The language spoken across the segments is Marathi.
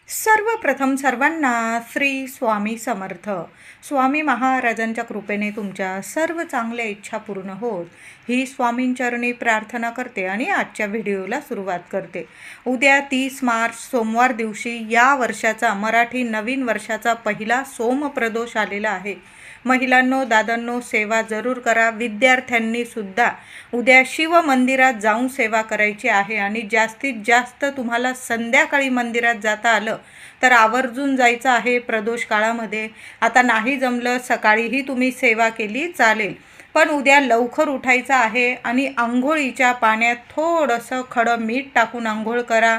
सर्वप्रथम सर्वांना श्री स्वामी समर्थ. स्वामी महाराजांच्या कृपेने तुमच्या सर्व चांगल्या इच्छा पूर्ण होत ही स्वामींचरणी प्रार्थना करते आणि आजच्या व्हिडिओला सुरुवात करते. उद्या 30 मार्च सोमवार दिवशी या वर्षाचा मराठी नवीन वर्षाचा पहिला सोमप्रदोष आलेला आहे. महिलांनो, दादांनो, सेवा जरूर करा. विद्यार्थ्यांनी सुद्धा उद्या शिव मंदिरात जाऊन सेवा करायची आहे आणि जास्तीत जास्त तुम्हाला संध्याकाळी मंदिरात जाता आलं तर आवर्जून जायचं आहे प्रदोष काळामध्ये. आता नाही जमलं सकाळीही तुम्ही सेवा केली चालेल, पण उद्या लवकर उठायचं आहे आणि आंघोळीच्या पाण्यात थोडंसं खडं मीठ टाकून आंघोळ करा.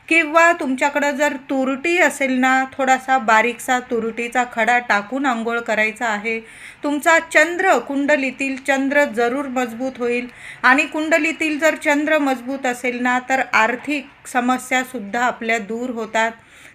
किंवा तुमच्याकडं जर तुरटी असेल ना, थोडासा बारीकसा तुरटीचा खडा टाकून आंघोळ करायचा आहे. तुमचा चंद्र, कुंडलीतील चंद्र जरूर मजबूत होईल आणि कुंडलीतील जर चंद्र मजबूत असेल ना तर आर्थिक समस्यासुद्धा आपल्या दूर होतात.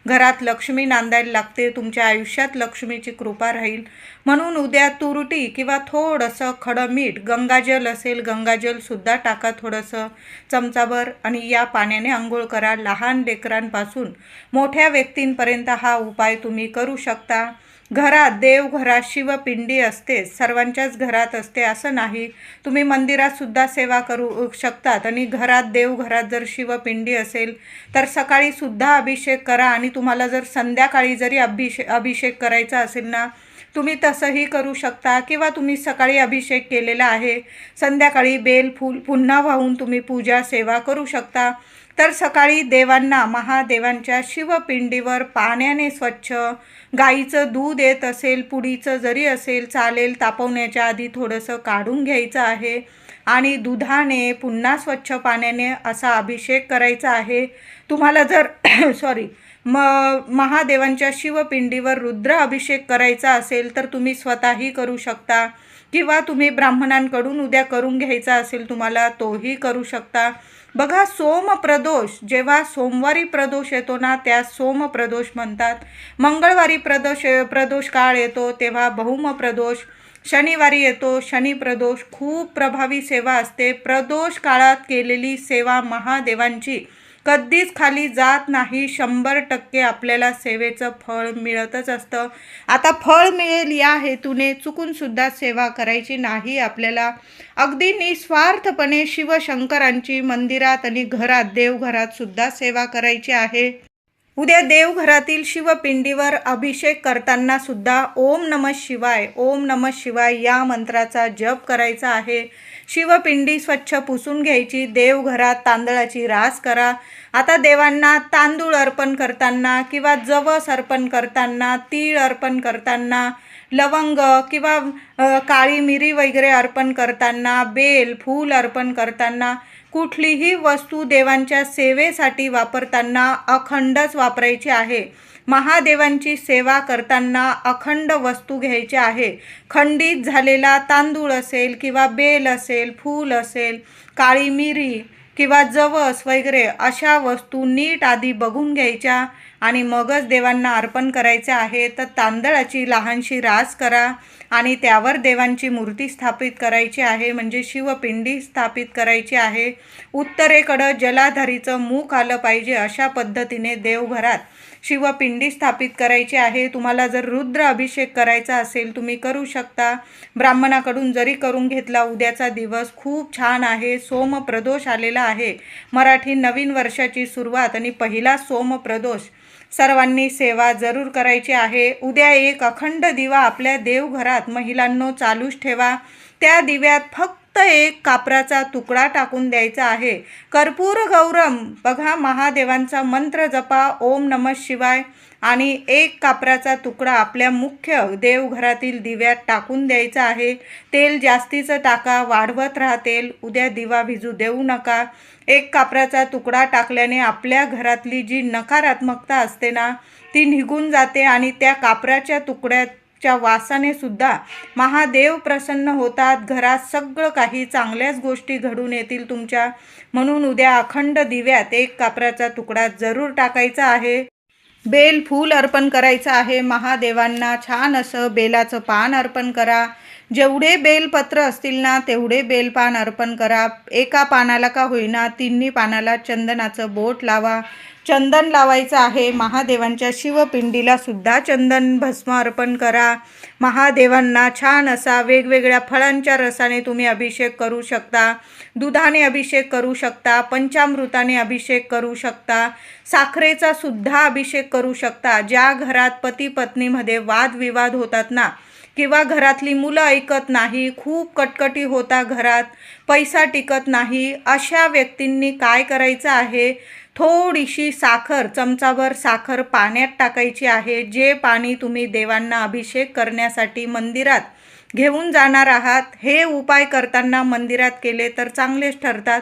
घरात लक्ष्मी नांदायला लागते, तुमच्या आयुष्यात लक्ष्मीची कृपा राहील. म्हणून उद्या तुरटी किंवा थोडंसं खडं मीठ, गंगाजल असेल गंगाजलसुद्धा टाका थोडंसं चमचाभर आणि या पाण्याने आंघोळ करा. लहान लेकरांपासून मोठ्या व्यक्तींपर्यंत हा उपाय तुम्ही करू शकता. घरात, देवघरात शिवपिंडी असते, सर्वांच्याच घरात असते असं नाही. तुम्ही मंदिरातसुद्धा सेवा करू शकतात आणि घरात, देवघरात जर शिवपिंडी असेल तर सकाळीसुद्धा अभिषेक करा आणि तुम्हाला जर संध्याकाळी जरी अभिषेक करायचा असेल ना, तुम्ही तसंही करू शकता. किंवा तुम्ही सकाळी अभिषेक केलेला आहे, संध्याकाळी बेल फूल पुन्हा वाहून तुम्ही पूजा सेवा करू शकता. तर सकाळी देवांना, महादेवांच्या शिवपिंडीवर पाण्याने स्वच्छ, गाईचं दूध येत असेल, पुडीचं जरी असेल चालेल, तापवण्याच्या आधी थोडंसं काढून घ्यायचं आहे आणि दुधाने पुन्हा स्वच्छ पाण्याने असा अभिषेक करायचा आहे. तुम्हाला जर महादेवांच्या शिवपिंडीवर रुद्र अभिषेक करायचा असेल तर तुम्ही स्वतःही करू शकता किंवा तुम्ही ब्राह्मणांकडून उद्या करून घ्यायचा असेल तुम्हाला तोही करू शकता. बघा, सोमप्रदोष, जेव्हा सोमवारी प्रदोष येतो ना त्या सोमप्रदोष म्हणतात. मंगळवारी प्रदोष काळ येतो तेव्हा भौमप्रदोष. शनिवारी येतो शनिप्रदोष. खूप प्रभावी सेवा असते. प्रदोष काळात केलेली सेवा महादेवांची कधीच खाली जात नाही. 100% आपल्याला सेवेचं फळ मिळतच असतं. आता फळ मिळेल या हेतूने चुकूनसुद्धा सेवा करायची नाही. आपल्याला अगदी निस्वार्थपणे शिवशंकरांची मंदिरात आणि घरात, देवघरात सुद्धा सेवा करायची आहे. उद्या देवघरातील शिवपिंडीवर अभिषेक करताना सुद्धा ओम नमः शिवाय, ओम नमः शिवाय या मंत्राचा जप करायचा आहे. शिवपिंडी स्वच्छ पुसून घ्यायची. देवघरात तांदळाची रास करा. आता देवांना तांदूळ अर्पण करताना किंवा जवस अर्पण करताना, तीळ अर्पण करताना, लवंग किंवा काळी मिरी वगैरे अर्पण करताना, बेल फूल अर्पण करताना, कुठलीही वस्तू देवांच्या सेवेसाठी वापरताना अखंडच वापरायची आहे. महादेवांची सेवा करताना अखंड वस्तू घ्यायची आहे. खंडित झालेला तांदूळ असेल किंवा बेल असेल, फूल असेल, काळी मिरी किंवा जवस वगैरे अशा वस्तू नीट आधी बघून घ्यायच्या आणि मगच देवांना अर्पण करायचे आहे. तर तांदळाची लहानशी रास करा आणि त्यावर देवांची मूर्ती स्थापित करायची आहे, म्हणजे शिवपिंडी स्थापित करायची आहे. उत्तरेकडं जलाधारीचं मुख आलं पाहिजे अशा पद्धतीने देवघरात शिवपिंडी स्थापित करायची आहे. तुम्हाला जर रुद्र अभिषेक करायचा असेल तुम्ही करू शकता. ब्राह्मणाकडून जरी करून घेतला. उद्याचा दिवस खूप छान आहे. सोमप्रदोष आलेला आहे. मराठी नवीन वर्षाची सुरुवात आणि पहिला सोमप्रदोष. सर्वांनी सेवा जरूर करायची आहे. उद्या एक अखंड दिवा आपल्या देवघरात महिलांनो चालूच ठेवा. त्या दिव्यात फक्त एक कापराचा तुकडा टाकून द्यायचा आहे. कर्पूर गौरम, बघा, महादेवांचा मंत्र जपा ओम नमः शिवाय आणि एक कापराचा तुकडा आपल्या मुख्य देवघरातील दिव्यात टाकून द्यायचा आहे. तेल जास्तीचं टाका, वाढवत राहा तेल. उद्या दिवा भिजू देऊ नका. एक कापराचा तुकडा टाकल्याने आपल्या घरातली जी नकारात्मकता असते ना ती निघून जाते आणि त्या कापराच्या तुकड्याच्या वासाने सुद्धा महादेव प्रसन्न होतात. घरात सगळं काही चांगल्याच गोष्टी घडून येतील तुमच्या. म्हणून उद्या अखंड दिव्यात एक कापराचा तुकडा जरूर टाकायचा आहे. बेल फूल अर्पण करायचं आहे महादेवांना. छान असं बेलाचं पान अर्पण करा. जेवढे बेलपत्र असतील ना तेवढे बेलपान अर्पण करा. एका पानाला का होईना तिन्ही पानाला चंदनाचं बोट लावा. चंदन लावायचं आहे. महादेवांच्या शिवपिंडीला सुद्धा चंदन भस्म अर्पण करा. महादेवांना छान असा वेगवेगळ्या फळांच्या रसाने तुम्ही अभिषेक करू शकता. दुधाने अभिषेक करू शकता. पंचामृताने अभिषेक करू शकता. साखरेचा सुद्धा अभिषेक करू शकता. ज्या घरात पती पत्नीमध्ये वादविवाद होतात ना, किंवा घरातली मुलं ऐकत नाही, खूप कटकटी होता घरात, पैसा टिकत नाही, अशा व्यक्तींनी काय करायचं आहे, थोडीशी साखर, चमचाभर साखर पाण्यात टाकायची आहे. जे पाणी तुम्ही देवांना अभिषेक करण्यासाठी मंदिरात घेऊन जाणार आहात, हे उपाय करताना मंदिरात केले तर चांगलेच ठरतात.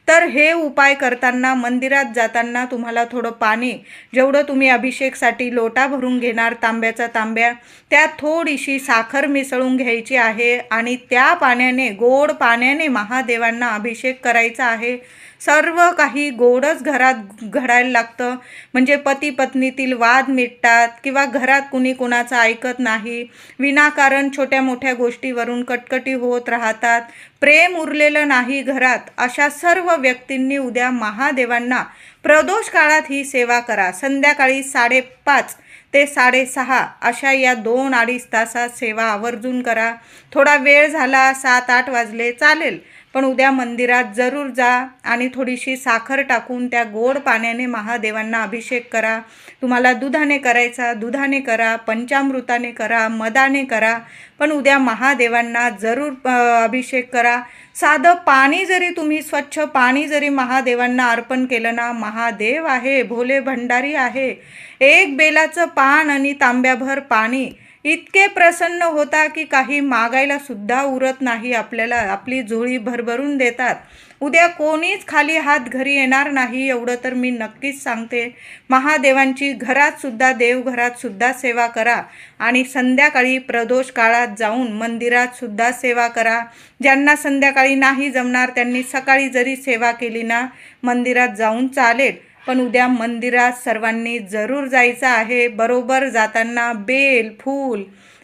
तर हे उपाय करताना मंदिरात जाताना तुम्हाला थोडं पाणी, जेवढं तुम्ही अभिषेकसाठी लोटा भरून घेणार तांब्याचा तांब्या, त्यात थोडीशी साखर मिसळून घ्यायची आहे आणि त्या पाण्याने, गोड पाण्याने महादेवांना अभिषेक करायचा आहे. सर्व काही गोडच घरात घडायला लागतं. म्हणजे पती पत्नीतील वाद मिटतात किंवा घरात कुणी कुणाचं ऐकत नाही, विनाकारण छोट्या मोठ्या गोष्टीवरून कटकटी होत राहतात, प्रेम उरलेलं नाही घरात. अशा सर्व व्यक्तींनी उद्या महादेवांना प्रदोष काळात ही सेवा करा. संध्याकाळी 5:30 ते 6:30 अशा या 2-2.5 तासात सेवा आवर्जून करा. थोडा वेळ झाला, 7-8 वाजले चालेल, पण उद्या मंदिरात जरूर जा आणि थोडीशी साखर टाकून त्या गोड पाण्याने महादेवांना अभिषेक करा. तुम्हाला दुधाने करायचा दुधाने करा, पंचामृताने करा, मधाने करा, पण उद्या महादेवांना जरूर अभिषेक करा. साधं पाणी जरी तुम्ही, स्वच्छ पाणी जरी महादेवांना अर्पण केलं ना, महादेव आहे, भोले भंडारी आहे, एक बेलाचं पान आणि तांब्याभर पाणी इतके प्रसन्न होता की काही मागायला सुद्धा उरत नाही आपल्याला. आपली झोळी भरभरून देतात. उद्या कोणीच खाली हात घरी येणार नाही, एवढं तर मी नक्कीच सांगते. महादेवांची घरात सुद्धा, देवघरात सुद्धा सेवा करा आणि संध्याकाळी प्रदोष काळात जाऊन मंदिरात सुद्धा सेवा करा. ज्यांना संध्याकाळी नाही जमणार त्यांनी सकाळी जरी सेवा केली ना, मंदिरात जाऊन चालेल, पण उद्या मंदिरात सर्वांनी जरूर जायचं आहे. बरोबर जाताना बेल, फूल,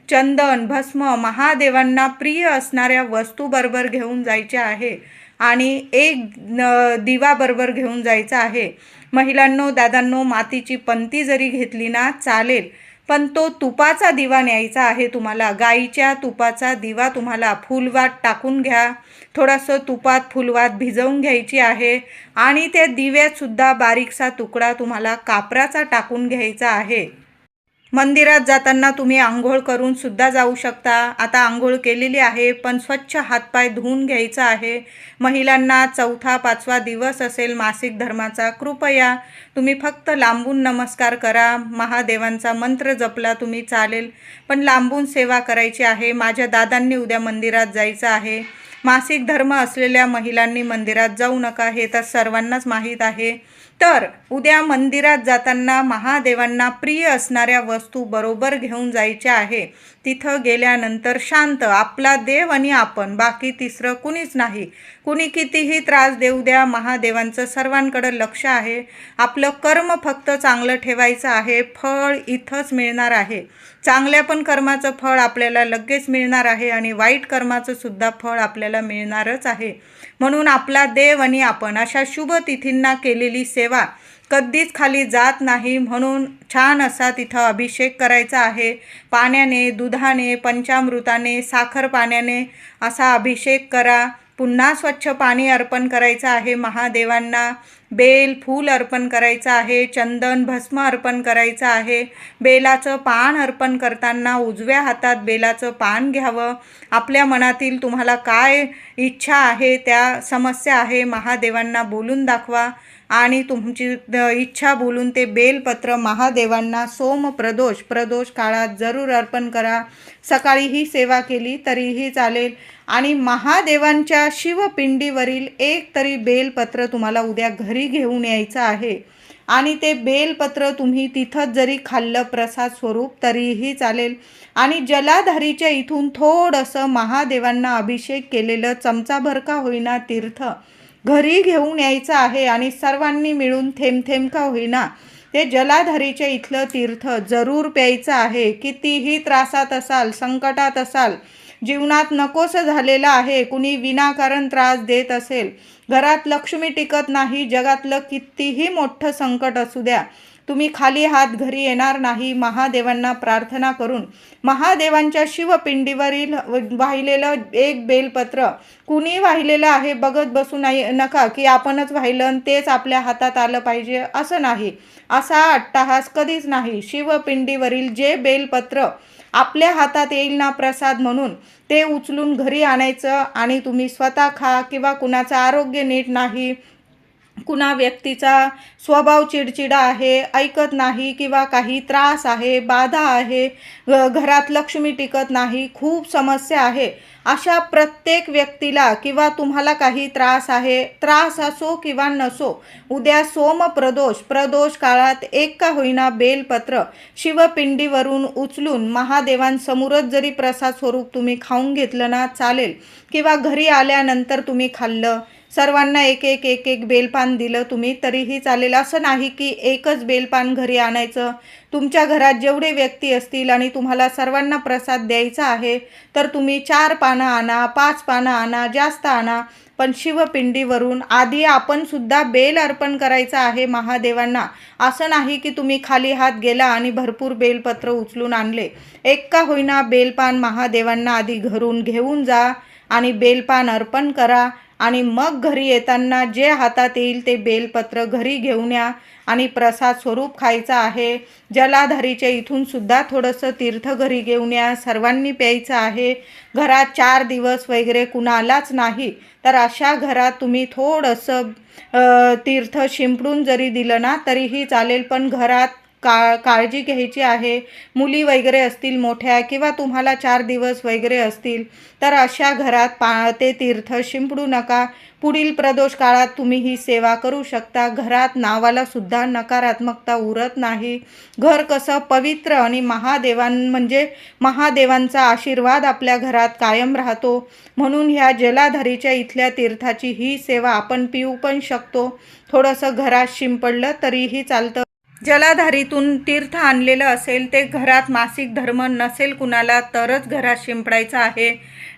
चंदन, भस्म, महादेवांना प्रिय असणाऱ्या वस्तू बरोबर घेऊन जायच्या आहे आणि एक दिवा बरोबर घेऊन जायचा आहे. महिलांनो, दादांनो, मातीची पंती जरी घेतली ना चालेल, पण तो तुपाचा दिवा न्यायचा आहे तुम्हाला. गाईच्या तुपाचा दिवा तुम्हाला फुलवात टाकून घ्या. थोडंसं तुपात फुलवात भिजवून घ्यायची आहे आणि त्या दिव्यात सुद्धा बारीकसा तुकडा तुम्हाला कापराचा टाकून घ्यायचा आहे. मंदिरात जाताना तुम्ही आंघोळ करून सुद्धा जाऊ शकता. आता आंघोळ केलेली आहे, पण स्वच्छ हातपाय धुवून घ्यायचा आहे. महिलांना 4था-5वा दिवस असेल मासिक धर्माचा, कृपया तुम्ही फक्त लांबून नमस्कार करा. महादेवांचा मंत्र जपला तुम्ही चालेल, पण लांबून सेवा करायची आहे. माझ्या दादांनी उद्या मंदिरात जायचं आहे. मासिक धर्म असलेल्या महिलांनी मंदिरात जाऊ नका, हे तर सर्वांनाच माहीत आहे. तर उद्या मंदिरात जाताना महादेवांना प्रिय असणाऱ्या वस्तू बरोबर घेऊन जायच्या आहे. तिथं गेल्यानंतर शांत, आपला देव आणि आपण, बाकी तिसरं कुणीच नाही. कुणी कितीही त्रास देऊ द्या, महादेवांचं सर्वांकडं लक्ष आहे. आपलं कर्म फक्त चांगलं ठेवायचं आहे. फळ इथंच मिळणार आहे. चांगल्या पण कर्माचं फळ आपल्याला लगेच मिळणार आहे आणि वाईट कर्माचं सुद्धा फळ आपल्याला मिळणारच आहे. म्हणून आपला देव आणि आपण अशा शुभ तिथींना केलेली सेवा कधीच खाली जात नाही. म्हणून छान असा तिथं अभिषेक करायचा आहे. पाण्याने, दुधाने, पंचामृताने, साखर पाण्याने असा अभिषेक करा. पुन्हा स्वच्छ पाणी अर्पण करायचं आहे महादेवांना. बेल, फूल अर्पण करायचं आहे. चंदन, भस्म अर्पण करायचं आहे. बेलाचं पान अर्पण करताना उजव्या हातात बेलाचं पान घ्यावं. आपल्या मनातील तुम्हाला काय इच्छा आहे, त्या समस्या आहे, महादेवांना बोलून दाखवा आणि तुमची इच्छा बोलून ते बेलपत्र महादेवांना प्रदोष काळात जरूर अर्पण करा. सकाळीही सेवा केली तरीही चालेल आणि महादेवांच्या शिवपिंडीवरील एक तरी बेलपत्र तुम्हाला उद्या घरी घेऊन यायचं आहे आणि ते बेलपत्र तुम्ही तिथंच जरी खाल्लं प्रसाद स्वरूप तरीही चालेल आणि जलाधारीच्या इथून थोडंसं महादेवांना अभिषेक केलेलं चमचाभर का होईना तीर्थ घरी घेऊन यायचं आहे आणि सर्वांनी मिळून थेंब का होईना ते जलाधारीच्या इथलं तीर्थ जरूर प्यायचं आहे. कितीही त्रासात असाल, संकटात असाल, जीवनात नकोसं झालेलं आहे, कुणी विनाकारण त्रास देत असेल, घरात लक्ष्मी टिकत नाही, जगातलं कितीही मोठं संकट असू द्या, तुम्ही खाली हात घरी येणार नाही. महादेवांना प्रार्थना करून महादेवांच्या शिवपिंडीवरील वाहिलेलं एक बेलपत्र, कुणी वाहिलेलं आहे बघत बसू नाही नका की आपणच वाहिलं आणि तेच आपल्या हातात आलं पाहिजे, असं नाही. असा अट्टहास कधीच नाही. शिवपिंडीवरील जे बेलपत्र आपल्या हातात येईल ना प्रसाद म्हणून, ते उचलून घरी आणायचं आणि तुम्ही स्वतः खा. किंवा कुणाचं आरोग्य नीट नाही, कुणा व्यक्तीचा स्वभाव चिडचिडा आहे, ऐकत नाही, किंवा काही त्रास आहे, बाधा आहे, घरात लक्ष्मी टिकत नाही, खूप समस्या आहे, अशा प्रत्येक व्यक्तीला किंवा तुम्हाला काही त्रास आहे, त्रास असो किंवा नसो, उद्या प्रदोष काळात एक का होईना बेलपत्र शिवपिंडीवरून उचलून महादेवांसमोरच जरी प्रसाद स्वरूप तुम्ही खाऊन घेतलं ना चालेल, किंवा घरी आल्यानंतर तुम्ही खाल्लं, सर्वांना एक एक बेलपान दिलं तुम्ही तरीही चालेल. असं नाही की एकच बेलपान घरी आणायचं. तुमच्या घरात जेवढे व्यक्ती असतील आणि तुम्हाला सर्वांना प्रसाद द्यायचा आहे तर तुम्ही 4 पानं आणा, 5 पानं आणा, जास्त आणा, पण शिवपिंडीवरून आधी आपण सुद्धा बेल अर्पण करायचं आहे महादेवांना. असं नाही की तुम्ही खाली हात गेला आणि भरपूर बेलपत्र उचलून आणले. एक का होईना बेलपान महादेवांना आधी घरून घेऊन जा आणि बेलपान अर्पण करा, आणि मग घरी येताना जे हातात येईल ते बेलपत्र घरी घेऊन या आणि प्रसाद स्वरूप खायचा आहे. जलाधारीच्या इथून सुद्धा थोडंसं तीर्थ घरी घेऊन या, सर्वांनी प्यायचं आहे. घरात 4 दिवस वगैरे कुणालाच नाही तर अशा घरात तुम्ही थोडंसं तीर्थ शिंपडून जरी दिलं ना तरीही चालेल, पण घरात काळजी घ्यायची आहे. मुली वगैरे असतील मोठ्या, किंवा तुम्हाला 4 दिवस वगैरे असतील तर अशा घरात ते तीर्थ शिंपडू नका. पुढील प्रदोष काळात तुम्ही ही सेवा करू शकता. घरात नावाला सुद्धा नकारात्मकता उरत नाही. घर कसं पवित्र आणि महादेवांचा आशीर्वाद आपल्या घरात कायम राहतो. म्हणून ह्या जलाधारीच्या इथल्या तीर्थाची ही सेवा आपण पिऊ पण शकतो. थोडंसं घरात शिंपडलं तरीही चालतं. जलाधारीतून तीर्थ आणलेलं असेल ते घरात मासिक धर्म नसेल कुणाला तरच घरात शिंपडायचं आहे.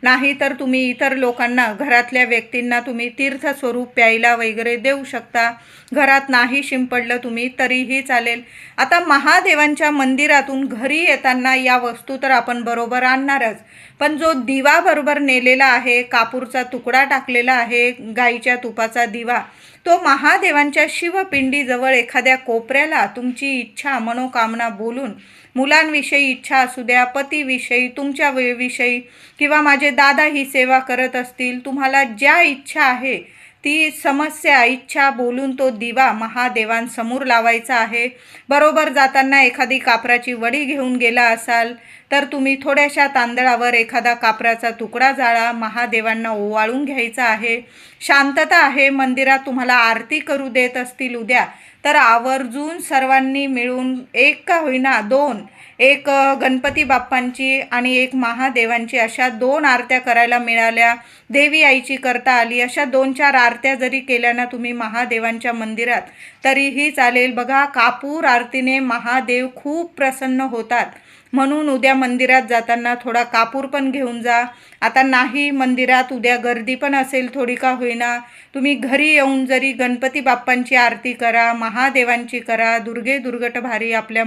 नाही तर तुम्ही इतर लोकांना, घरातल्या व्यक्तींना तुम्ही तीर्थ स्वरूप प्यायला वगैरे देऊ शकता. घरात नाही शिंपडलं तुम्ही तरीही चालेल. आता महादेवांच्या मंदिरातून घरी येताना या वस्तू तर आपण बरोबर आणणारच, पण जो दिवा बरोबर नेलेला आहे, कापूरचा तुकडा टाकलेला आहे, गाईच्या तुपाचा दिवा, तो महादेवांच्या शिवपिंडीजवळ एखाद्या कोपऱ्याला तुमची इच्छा मनोकामना बोलून, मुलांविषयी इच्छा असू द्या, पतीविषयी, तुमच्या विषयी, किंवा माझे दादा ही सेवा करत असतील, तुम्हाला ज्या इच्छा आहे ती समस्या इच्छा बोलून तो दिवा महादेवांसमोर लावायचा आहे. बरोबर जाताना एखादी कापराची वडी घेऊन गेला असाल तर तुम्ही थोड्याशा तांदळावर एखादा कापराचा तुकडा जाळा, महादेवांना ओवाळून घ्यायचा आहे. शांतता आहे. मंदिरात तुम्हाला आरती करू देत असतील उद्या तर आवर्जून सर्वांनी मिळून एक का होईना 2, एक गणपती बाप्पांची आणि एक महादेवांची, अशा 2 आरत्या करायला मिळाल्या, देवी आईची करता आली, अशा 2-4 आरत्या जरी केल्या ना तुम्ही महादेवांच्या मंदिरात तरीही चालेल. बघा, कापूर आरतीने महादेव खूप प्रसन्न होतात. म्हणून उद्या मंदिरात जाताना थोडा कापूर पण घेऊन जा. आता नाही मंदिरात उद्या गर्दी पण असेल थोडी का होईना, तुम्ही घरी येऊन जरी गणपती बाप्पांची आरती करा, महादेवांची करा, दुर्गट भारी आपल्या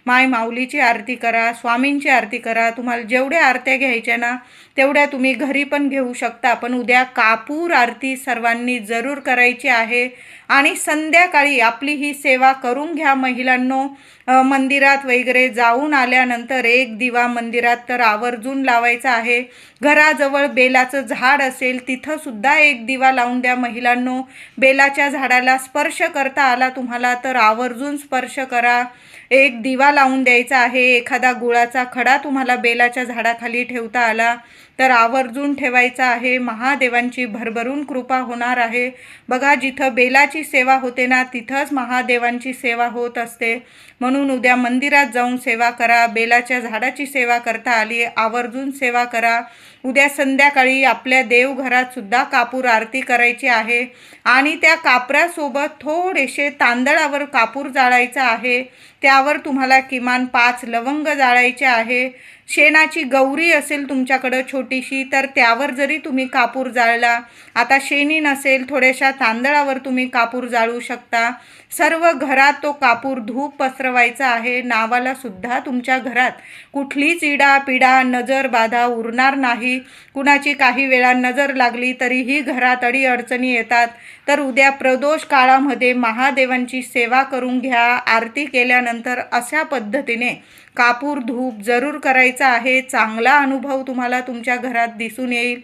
माय माऊलीची आरती करा, स्वामींची आरती करा. तुम्हाला जेवढ्या आरत्या घ्यायच्या ना तेवढ्या तुम्ही घरी पण घेऊ शकता. पण उद्या कापूर आरती सर्वांनी जरूर करायची आहे. आणि संध्याकाळी आपली ही सेवा करून घ्या महिलांनो. मंदिरात वगैरे जाऊन आल्यानंतर एक दिवा मंदिरात तर आवर्जून लावायचा आहे. घराजवळ बेलाचं झाड असेल तिथं सुद्धा एक दिवा लावून द्या महिलांनो. बेलाच्या झाडाला स्पर्श करता आला तुम्हाला तर आवर्जून स्पर्श करा. एक दिवा लावून द्यायचा आहे. एखादा गुळाचा खडा तुम्हाला बेलाच्या झाडाखाली ठेवता आला तर आवर्जून ठेवायचा आहे. महादेवांची भरभरून कृपा होणार आहे. बघा, जिथं बेलाची सेवा होते ना तिथंच महादेवांची सेवा होत असते. म्हणून उद्या मंदिरात जाऊन सेवा करा. बेलाच्या झाडाची सेवा करता आली आवर्जून सेवा करा. उद्या संध्याकाळी आपल्या देवघरात सुद्धा कापूर आरती करायची आहे आणि त्या कापरासोबत थोडेसे तांदळावर कापूर जाळायचा आहे. त्यावर तुम्हाला किमान 5 लवंग जाळायचे आहे. शेणाची गौरी असेल तुमच्याकडं छोटीशी तर त्यावर जरी तुम्ही कापूर जाळला, आता शेणी नसेल थोड्याशा तांदळावर तुम्ही कापूर जाळू शकता. सर्व घरात तो कापूर धूप पसरवायचा आहे. नावाला सुद्धा तुमच्या घरात कुठलीच इडा पिडा नजर बाधा उरणार नाही. कुणाची काही वेळा नजर लागली तरीही घरात अडीअडचणी येतात. तर उद्या प्रदोष काळामध्ये महादेवांची सेवा करून घ्या. आरती केल्यानंतर अशा पद्धतीने कापूर धूप जरूर करायचा आहे. चांगला अनुभव तुम्हाला तुमच्या घरात दिसून येईल.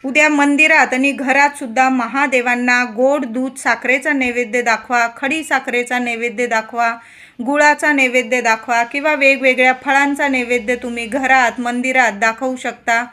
उद्या मंदिरात आणि घरात सुद्धा महादेवांना गोड दूध साखरेचा नैवेद्य दाखवा, खडी साखरेचा नैवेद्य दाखवा, गुळाचा नैवेद्य दाखवा किंवा वेगवेगळ्या फळांचा नैवेद्य तुम्ही घरात मंदिरात दाखवू शकता.